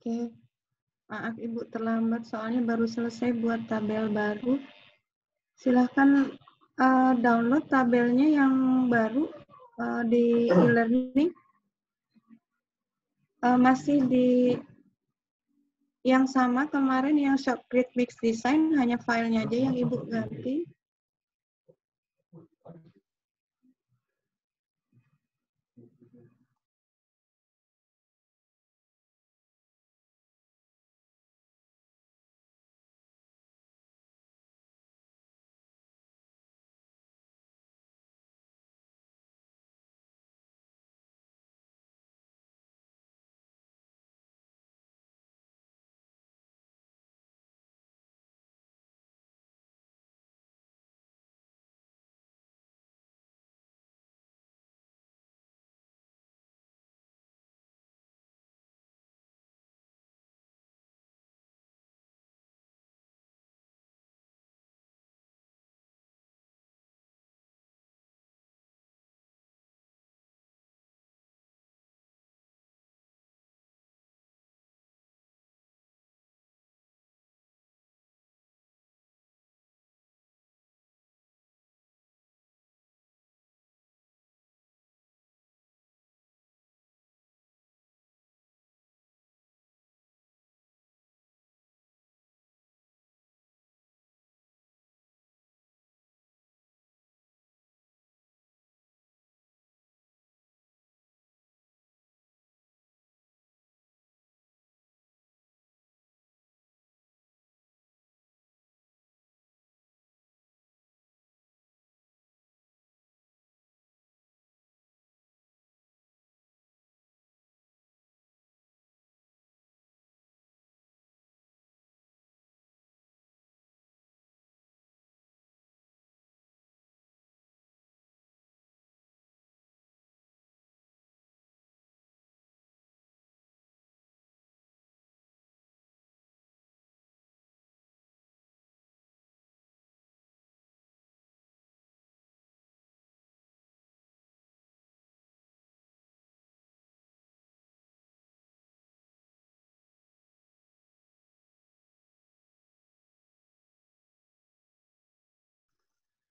Oke, maaf Ibu terlambat soalnya baru selesai buat tabel baru. Silahkan download tabelnya yang baru di e-learning. Masih di yang sama kemarin yang Shopgrid Mix Design, hanya filenya aja yang Ibu ganti.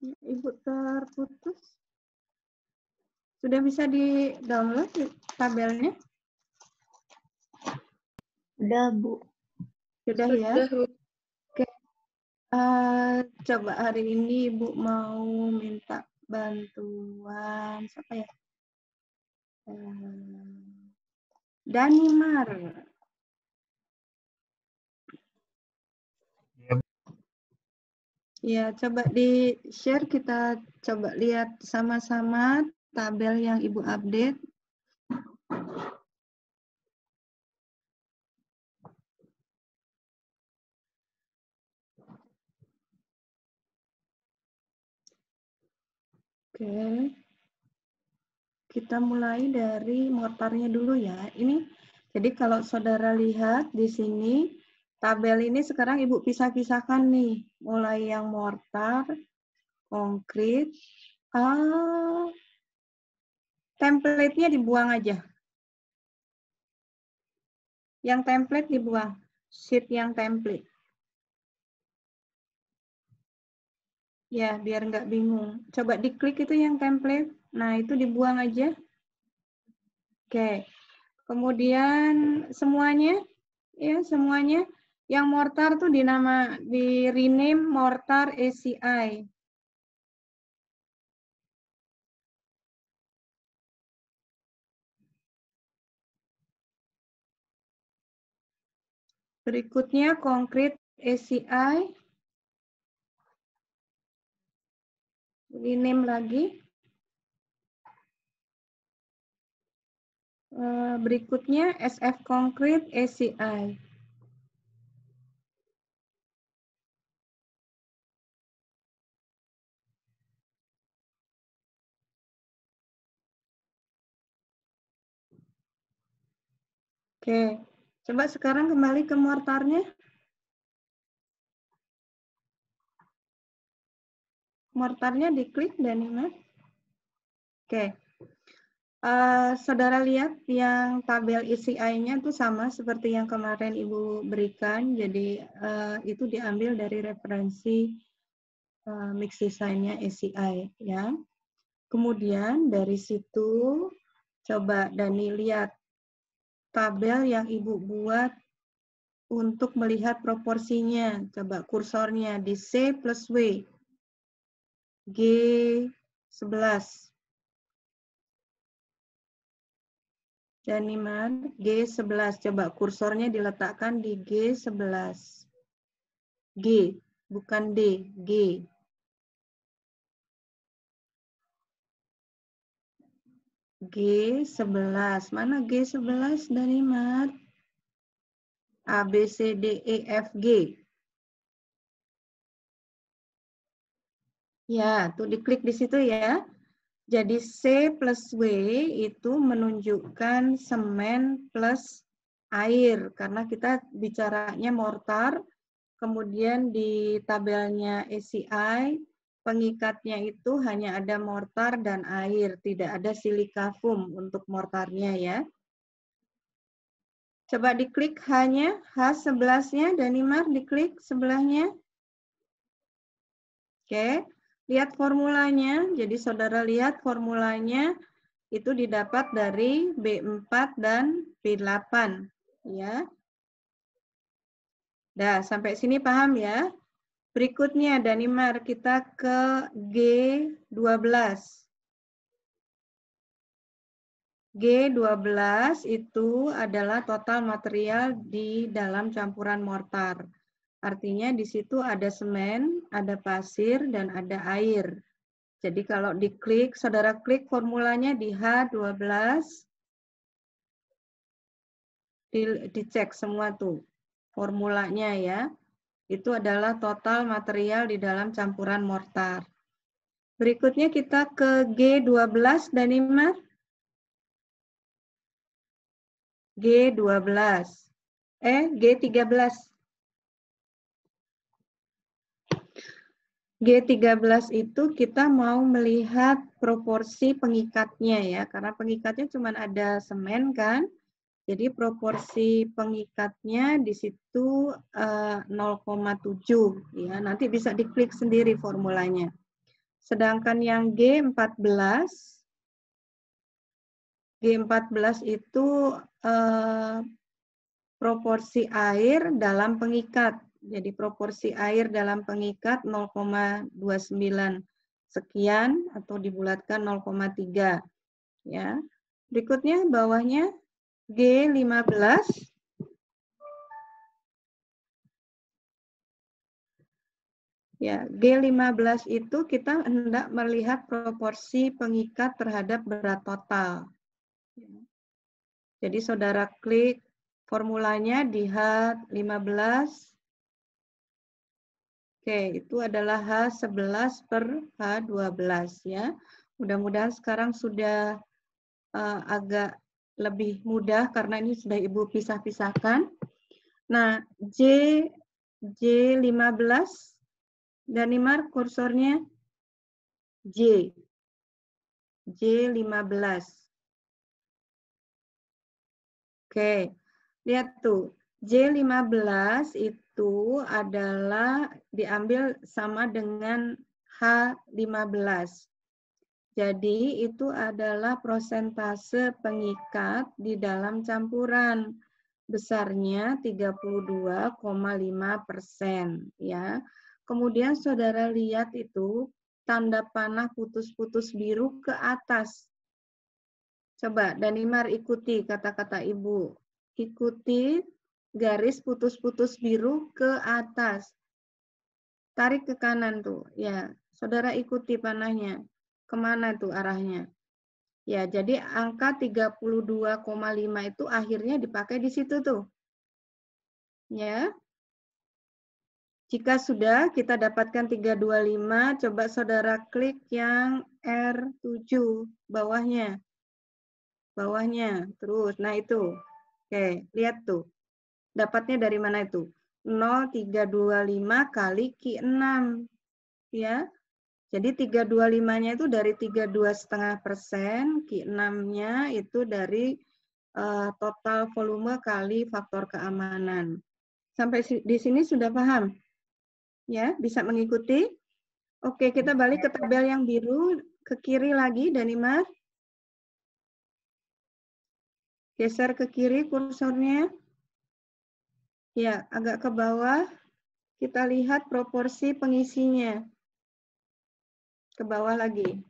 Ibu terputus. Sudah bisa di-download tabelnya? Udah, Bu. Sudah ya? Sudah, Bu. Oke. Coba hari ini Ibu mau minta bantuan siapa ya? Danimar. Ya, coba di-share, kita coba lihat sama-sama tabel yang Ibu update. Oke. Kita mulai dari mortarnya dulu ya. Ini jadi kalau saudara lihat di sini tabel ini sekarang Ibu pisah-pisahkan nih, mulai yang mortar, konkrit, template-nya dibuang aja. Yang template dibuang, sheet yang template. Ya, biar nggak bingung. Coba diklik itu yang template. Nah, itu dibuang aja. Oke. Kemudian semuanya, ya semuanya. Yang mortar tuh di rename mortar ACI. Berikutnya konkret ACI. Rename lagi. Berikutnya SF Concrete ACI. Oke, coba sekarang kembali ke mortarnya. Mortarnya diklik dan ini. Oke. Saudara lihat yang tabel ECI-nya itu sama seperti yang kemarin Ibu berikan. Jadi itu diambil dari referensi mix design-nya ECI ya. Kemudian dari situ coba Dani lihat tabel yang Ibu buat untuk melihat proporsinya. Coba kursornya di C plus W. G11. Danimar, G11. Coba kursornya diletakkan di G11. G, bukan D, G. G11. Mana G11, Danimar? A, B, C, D, E, F, G. Ya, tuh diklik di situ ya. Jadi C plus W itu menunjukkan semen plus air. Karena kita bicaranya mortar, kemudian di tabelnya ACI, pengikatnya itu hanya ada mortar dan air, tidak ada silika foam untuk mortarnya ya. Coba diklik hanya H11-nya, Danimar diklik sebelahnya. Oke, lihat formulanya. Jadi saudara lihat formulanya itu didapat dari B4 dan B8 ya. Dah, sampai sini paham ya? Berikutnya Danimar kita ke G12. G12 itu adalah total material di dalam campuran mortar. Artinya di situ ada semen, ada pasir, dan ada air. Jadi kalau diklik, saudara klik formulanya di H12, dicek semua tuh formulanya ya. Itu adalah total material di dalam campuran mortar. Berikutnya kita ke G12, Danimar. G12. G13. G13 itu kita mau melihat proporsi pengikatnya ya, karena pengikatnya cuma ada semen kan. Jadi proporsi pengikatnya di situ 0,7 ya. Nanti bisa diklik sendiri formulanya. Sedangkan yang G14 itu proporsi air dalam pengikat. Jadi proporsi air dalam pengikat 0,29 sekian atau dibulatkan 0,3 ya. Berikutnya bawahnya G15. Ya, G15 itu kita hendak melihat proporsi pengikat terhadap berat total. Jadi saudara klik formulanya di H15. Oke, itu adalah H11 per H12 ya. Mudah-mudahan sekarang sudah agak lebih mudah karena ini sudah Ibu pisah-pisahkan. Nah, J15, Danimar kursornya J15. Oke, lihat tuh. J15 itu adalah diambil sama dengan H15. Jadi itu adalah prosentase pengikat di dalam campuran. Besarnya 32,5% ya. Kemudian saudara lihat itu tanda panah putus-putus biru ke atas. Coba Danimar ikuti kata-kata Ibu. Ikuti garis putus-putus biru ke atas. Tarik ke kanan tuh. Ya, saudara ikuti panahnya. Kemana tuh arahnya? Ya, jadi angka 32,5 itu akhirnya dipakai di situ tuh. Ya. Jika sudah kita dapatkan 325, coba saudara klik yang R7 bawahnya. Bawahnya, terus. Nah itu. Oke, lihat tuh. Dapatnya dari mana itu? 0,325 kali Q6. Ya. Jadi 325-nya itu dari 32,5%, Q6-nya itu dari total volume kali faktor keamanan. Sampai di sini sudah paham? Ya, bisa mengikuti? Oke, kita balik ke tabel yang biru, ke kiri lagi, Danimar. Geser ke kiri kursornya. Ya, agak ke bawah. Kita lihat proporsi pengisinya. Ke bawah lagi.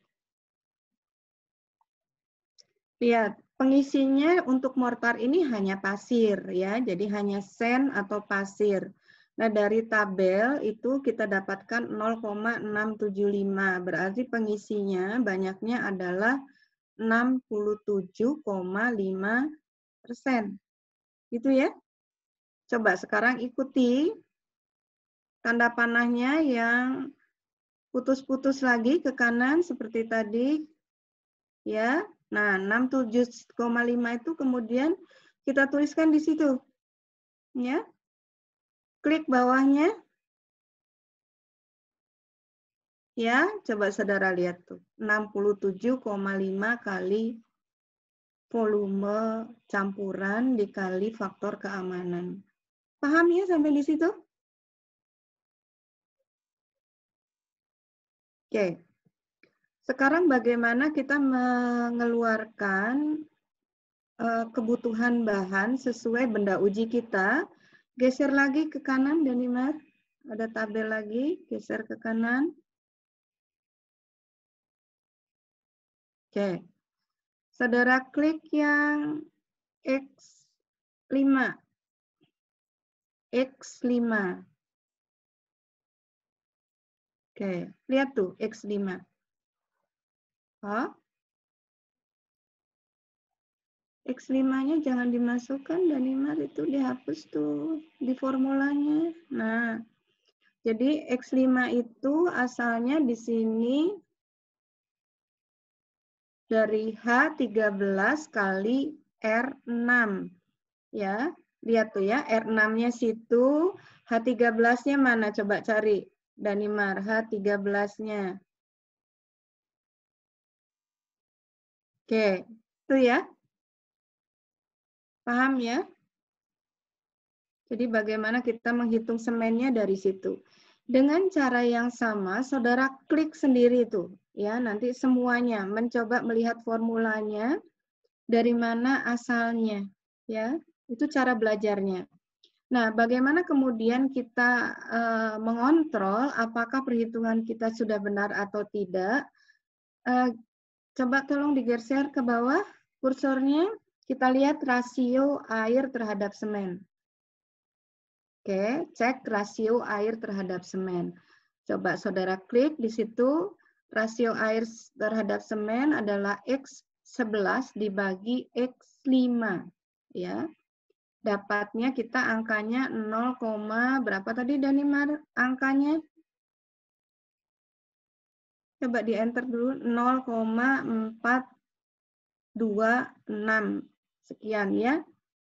Lihat, pengisinya untuk mortar ini hanya pasir ya, jadi hanya sand atau pasir. Nah, dari tabel itu kita dapatkan 0,675, berarti pengisinya banyaknya adalah 67,5%. Gitu ya. Coba sekarang ikuti tanda panahnya yang putus-putus lagi ke kanan seperti tadi. Ya, nah 67,5 itu kemudian kita tuliskan di situ. Ya, klik bawahnya. Ya, coba saudara lihat tuh. 67,5 kali volume campuran dikali faktor keamanan. Paham ya sampai di situ? Oke. Sekarang bagaimana kita mengeluarkan kebutuhan bahan sesuai benda uji kita. Geser lagi ke kanan, Danimar. Ada tabel lagi, geser ke kanan. Oke. Saudara klik yang X5. X5. Oke, lihat tuh X5. Oh. X5-nya jangan dimasukkan, Danimar, itu dihapus tuh di formulanya. Nah, jadi X5 itu asalnya di sini dari H13 kali R6. Ya, lihat tuh ya, R6-nya situ, H13-nya mana? Coba cari, Danimar, H13-nya. Oke, itu ya. Paham ya? Jadi bagaimana kita menghitung semennya dari situ. Dengan cara yang sama, saudara klik sendiri tuh, ya, nanti semuanya mencoba melihat formulanya dari mana asalnya, ya. Itu cara belajarnya. Nah, bagaimana kemudian kita mengontrol apakah perhitungan kita sudah benar atau tidak? Coba tolong digeser ke bawah kursornya. Kita lihat rasio air terhadap semen. Oke, cek rasio air terhadap semen. Coba saudara klik di situ, rasio air terhadap semen adalah X11 dibagi X5. Ya. Dapatnya kita angkanya 0, berapa tadi Danimar angkanya? Coba di enter dulu, 0,426 sekian ya.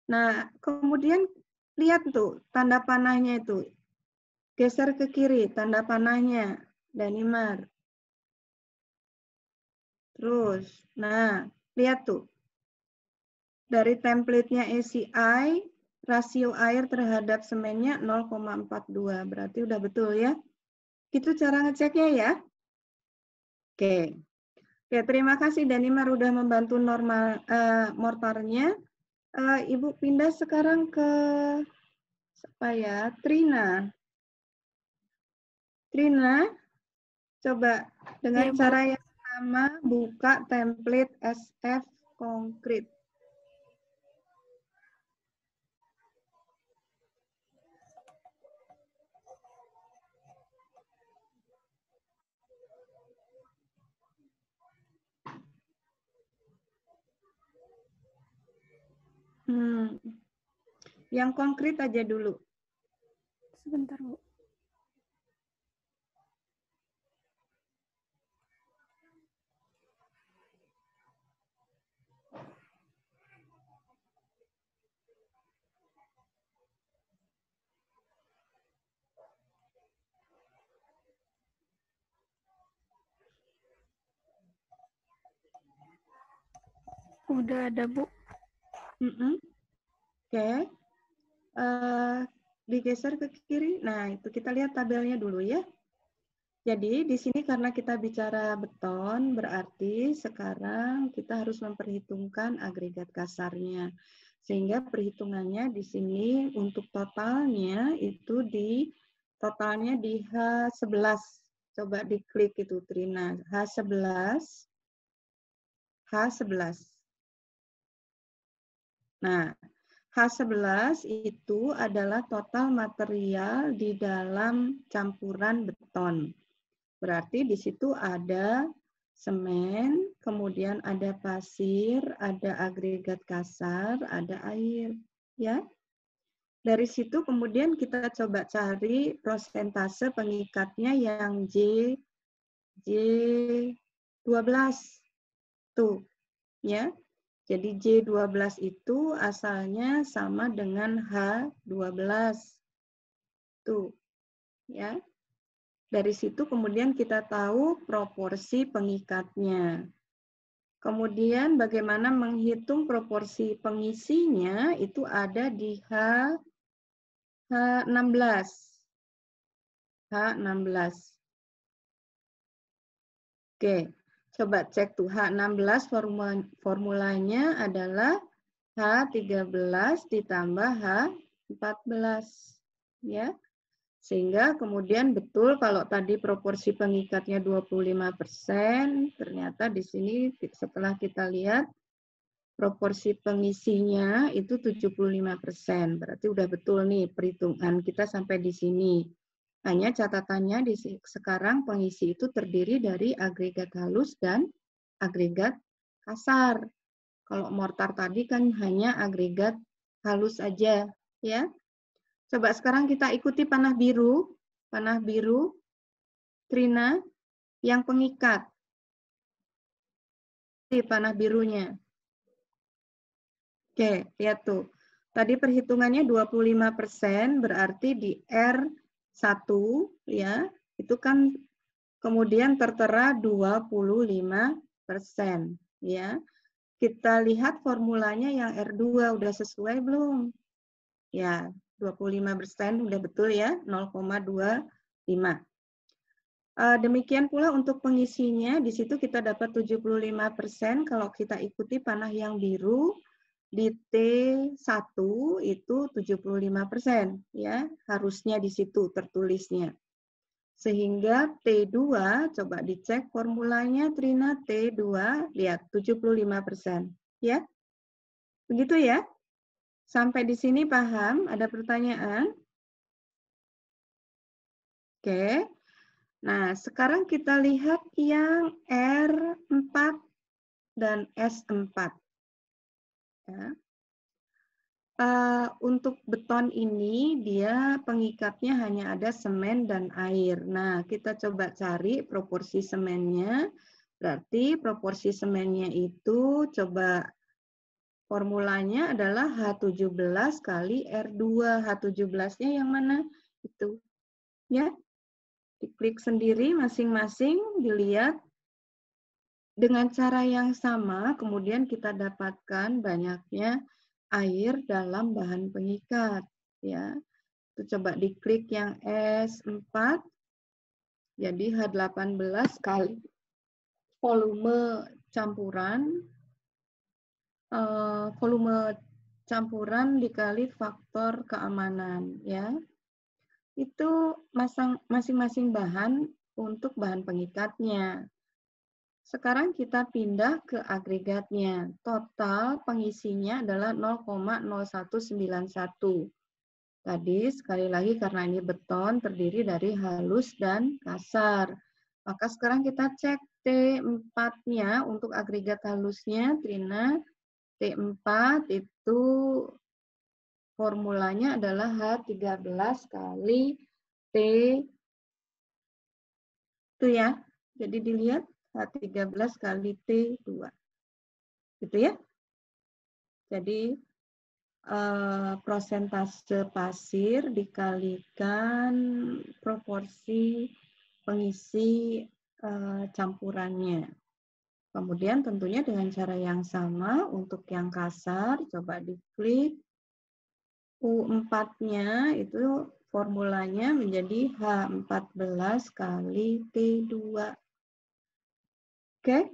Nah, kemudian lihat tuh tanda panahnya itu. Geser ke kiri tanda panahnya, Danimar. Terus, nah, lihat tuh. Dari template-nya ACI, rasio air terhadap semennya 0,42. Berarti udah betul ya. Itu cara ngeceknya ya. Oke. Oke, terima kasih Danimar udah membantu normal mortarnya. Ibu pindah sekarang ke apa ya? Trina. Trina, coba dengan Ya, Bu. cara yang sama buka template SF konkret. Yang konkret aja dulu. Sebentar, Bu. Udah ada, Bu. Oke. Digeser ke kiri. Nah, itu kita lihat tabelnya dulu ya. Jadi di sini karena kita bicara beton, berarti sekarang kita harus memperhitungkan agregat kasarnya. Sehingga perhitungannya di sini untuk totalnya itu totalnya di H11. Coba diklik itu Trina. H11. H11. Nah, H11 itu adalah total material di dalam campuran beton. Berarti di situ ada semen, kemudian ada pasir, ada agregat kasar, ada air, ya. Dari situ kemudian kita coba cari prosentase pengikatnya yang J12 tuh, ya. Jadi J12 itu asalnya sama dengan H12. Tuh, ya. Dari situ kemudian kita tahu proporsi pengikatnya. Kemudian bagaimana menghitung proporsi pengisinya itu ada di H16. H16. Oke, coba cek tuh H16 formulanya adalah H13 ditambah H14. Ya. Sehingga kemudian betul kalau tadi proporsi pengikatnya 25%, ternyata di sini setelah kita lihat proporsi pengisinya itu 75%. Berarti udah betul nih perhitungan kita sampai di sini. Hanya catatannya sekarang pengisi itu terdiri dari agregat halus dan agregat kasar. Kalau mortar tadi kan hanya agregat halus aja, ya. Coba sekarang kita ikuti panah biru, Trina, yang pengikat. Di panah birunya. Oke, lihat tuh. Tadi perhitungannya 25%, berarti di R1, ya, itu kan kemudian tertera 25%, ya. Kita lihat formulanya yang R2 udah sesuai belum? Ya, 25% udah betul ya, 0,25. Demikian pula untuk pengisinya, di situ kita dapat 75% kalau kita ikuti panah yang biru, di T1 itu 75%, ya, harusnya di situ tertulisnya. Sehingga T2, coba dicek formulanya Trina, T2, lihat 75%, ya. Begitu ya? Sampai di sini paham? Ada pertanyaan? Oke. Nah, sekarang kita lihat yang R4 dan S4. Ya. Untuk beton ini, dia pengikatnya hanya ada semen dan air. Nah, kita coba cari proporsi semennya. Berarti proporsi semennya itu, coba formulanya adalah H17 kali R2. H17-nya yang mana? Itu. Ya. Diklik sendiri masing-masing, dilihat. Dengan cara yang sama, kemudian kita dapatkan banyaknya air dalam bahan pengikat. Ya. Itu coba diklik yang S4, jadi H18 kali volume campuran dikali faktor keamanan. Ya. Itu masing-masing bahan untuk bahan pengikatnya. Sekarang kita pindah ke agregatnya. Total pengisinya adalah 0,0191. Tadi sekali lagi karena ini beton terdiri dari halus dan kasar. Maka sekarang kita cek T4-nya untuk agregat halusnya, Trina. T4 itu formulanya adalah H13 kali T itu ya. Jadi dilihat H13 kali T2. Gitu ya. Jadi prosentase pasir dikalikan proporsi pengisi campurannya. Kemudian tentunya dengan cara yang sama untuk yang kasar, coba diklik. U4-nya itu formulanya menjadi H14 kali T2. Oke?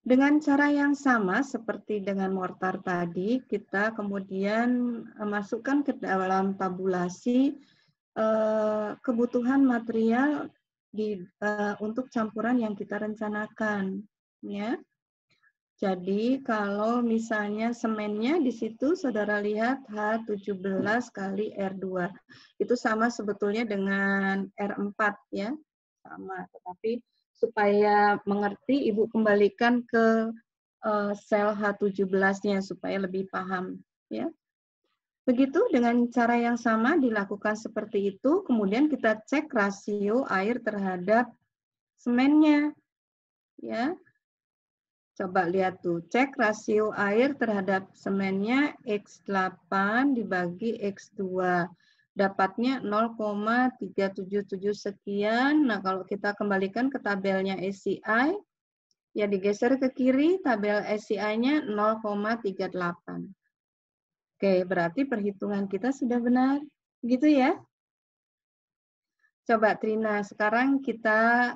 Dengan cara yang sama seperti dengan mortar tadi, kita kemudian masukkan ke dalam tabulasi kebutuhan material untuk campuran yang kita rencanakan. Ya. Jadi kalau misalnya semennya di situ saudara lihat H17 kali R2. Itu sama sebetulnya dengan R4 ya. Sama, tetapi supaya mengerti Ibu kembalikan ke sel H17-nya supaya lebih paham ya. Begitu dengan cara yang sama dilakukan seperti itu, kemudian kita cek rasio air terhadap semennya ya. Coba lihat tuh, cek rasio air terhadap semennya X8 dibagi X2. Dapatnya 0,377 sekian. Nah, kalau kita kembalikan ke tabelnya SCI, ya digeser ke kiri, tabel SCI-nya 0,38. Oke, berarti perhitungan kita sudah benar. Gitu ya. Coba Trina, sekarang kita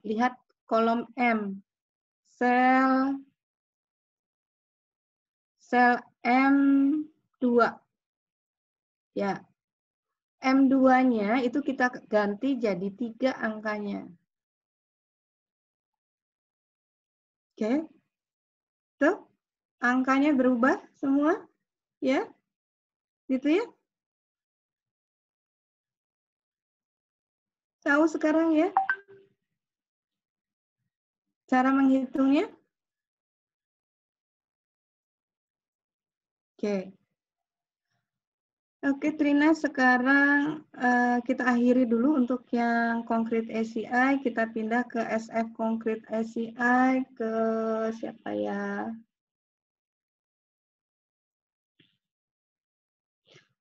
lihat kolom M. Sel M2. Ya. M2-nya itu kita ganti jadi 3 angkanya. Oke. Tuh, angkanya berubah semua. Ya. Gitu ya. Tahu sekarang ya? Cara menghitungnya? Oke. Oke, Trina, sekarang kita akhiri dulu untuk yang konkret SCI. Kita pindah ke SF konkret SCI ke siapa ya?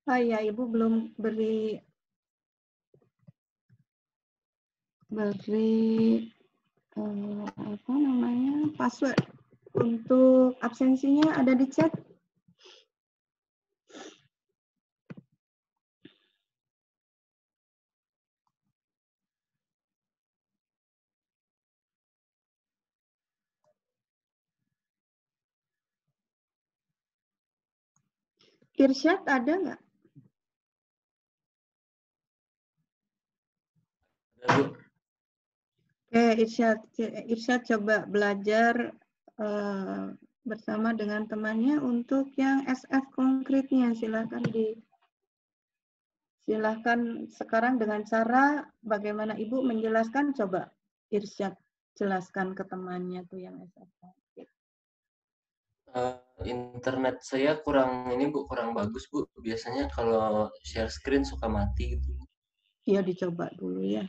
Oh ya, Ibu belum beri apa namanya password untuk absensinya ada di chat. Irsyad ada nggak? Oke, Irsyad coba belajar bersama dengan temannya untuk yang SF konkretnya. Silakan sekarang dengan cara bagaimana Ibu menjelaskan, coba Irsyad jelaskan ke temannya tuh yang SF konkret. Internet saya kurang bagus Bu. Biasanya kalau share screen suka mati gitu. Iya, dicoba dulu ya.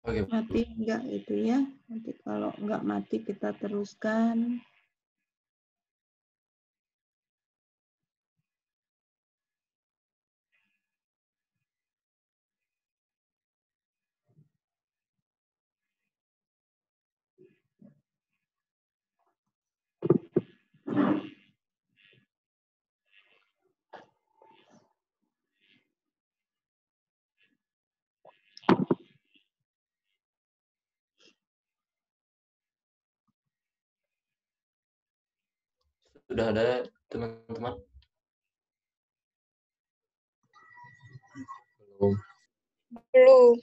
Oke, Mati enggak itu ya. Nanti kalau enggak mati kita teruskan. sudah ada teman-teman? Belum. Belum.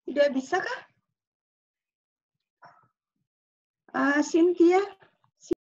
Tidak bisa kah? Cynthia?